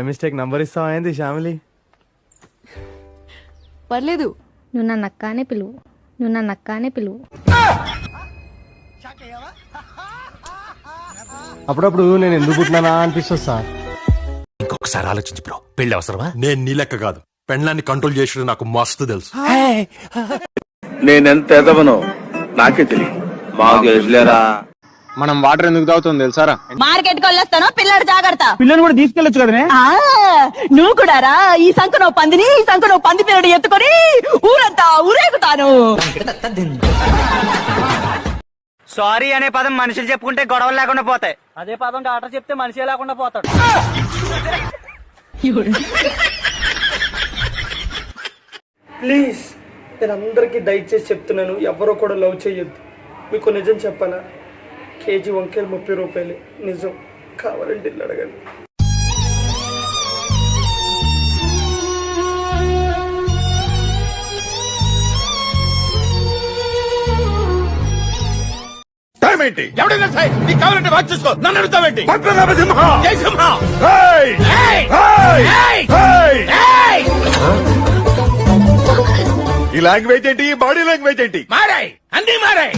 Mistake number ఇస్తావా ఏంది శ్యామిలి? పర్లేదు, నువ్వు నా నక్కానే పిలువు, నువ్వు నా నక్కానే పిలువు. అప్పుడప్పుడు నేను ఎందుకు పుట్టినానా అనిపిస్తుంది సార్. ఇంకొకసారి ఆలోచించి బ్రో, పెళ్లి అవసరమా? నేను నీ లెక్క కాదు, పెండ్లాన్ని కంట్రోల్ చేసిన నాకు మస్తు తెలుసు. నేనెంత ఎదవనో నాకే తెలియదు. బాగా తెలుసులేరా. మనం వాటర్ ఎందుకు తాగుతుంది తెలుసారా? మార్కెట్ కి వెళ్ళొస్తాను, పిల్లడు జాగ్రత్త. పిల్లని కూడా తీసుకెళ్ళొచ్చు కదనే. నువ్వు కూడా రా. ఈ సంకనో పందిని, ఈ సంకనో పంది పిల్లడు ఎత్తుకొని ఊరంతా ఊరేగుతాను. సారీ అనే పదం మనుషులు చెప్పుకుంటే గొడవలు లేకుండా పోతాయి. అదే పదం డాక్టర్ చెప్తే మనిషి లేకుండా పోతాడు. ప్లీజ్, నేను అందరికీ దయచేసి చెప్తున్నాను, ఎవరో కూడా లవ్ చేయొద్దు. మీకు నిజం చెప్పనా, కేజీ వంకాయలు 30 రూపాయలు. నిజం, కావాలంటే ఇల్లు అడగండి. టైం ఏంటి? ఎవడైనా సరే నీకు కావాలంటే వాచ్ చూసుకో, నన్ను అడుగుతావేంటి? ఈ లాంగ్వేజ్ ఏంటి? బాడీ లాంగ్వేజ్ ఏంటి? మారాయి, అన్ని మారాయి.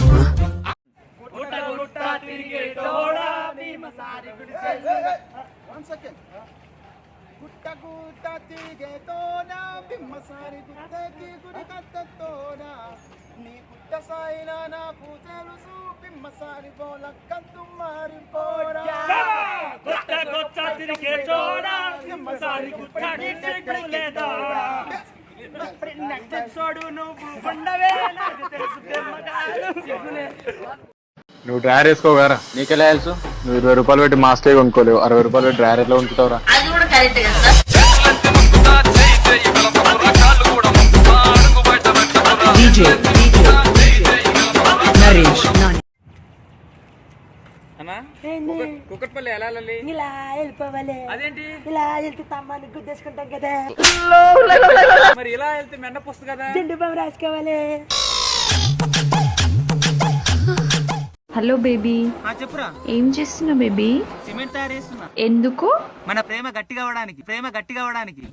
నువ్వు డ్రైవర్ వేసుకోగారా? నీకెలా తెలుసు? నువ్వు 20 రూపాయలు పెట్టి మాస్కే కొనుక్కోలేవు, 60 రూపాయలు పెట్టి డ్రైవర్ ఎట్లా ఉంచుతావురా? కుక్కట్పల్లి ఎలా వెళ్ళాలి? ఇలా వెళ్ళిపోవాలి. అదేంటి? ఇలా వెళ్తే తమ్మాన్ని గుద్దేసుకుంటాం కదా. మరి ఇలా వెళ్తే మెండ పుస్తు కదా. జెండు బాబు రాసుకోవాలి. హలో బేబీ, చెప్పురా. ఏం చేస్తున్నా బేబీ? సిమెంట్ తయారు చేస్తున్నా. ఎందుకు? మన ప్రేమ గట్టిగా అవడానికి, ప్రేమ గట్టిగా అవడానికి.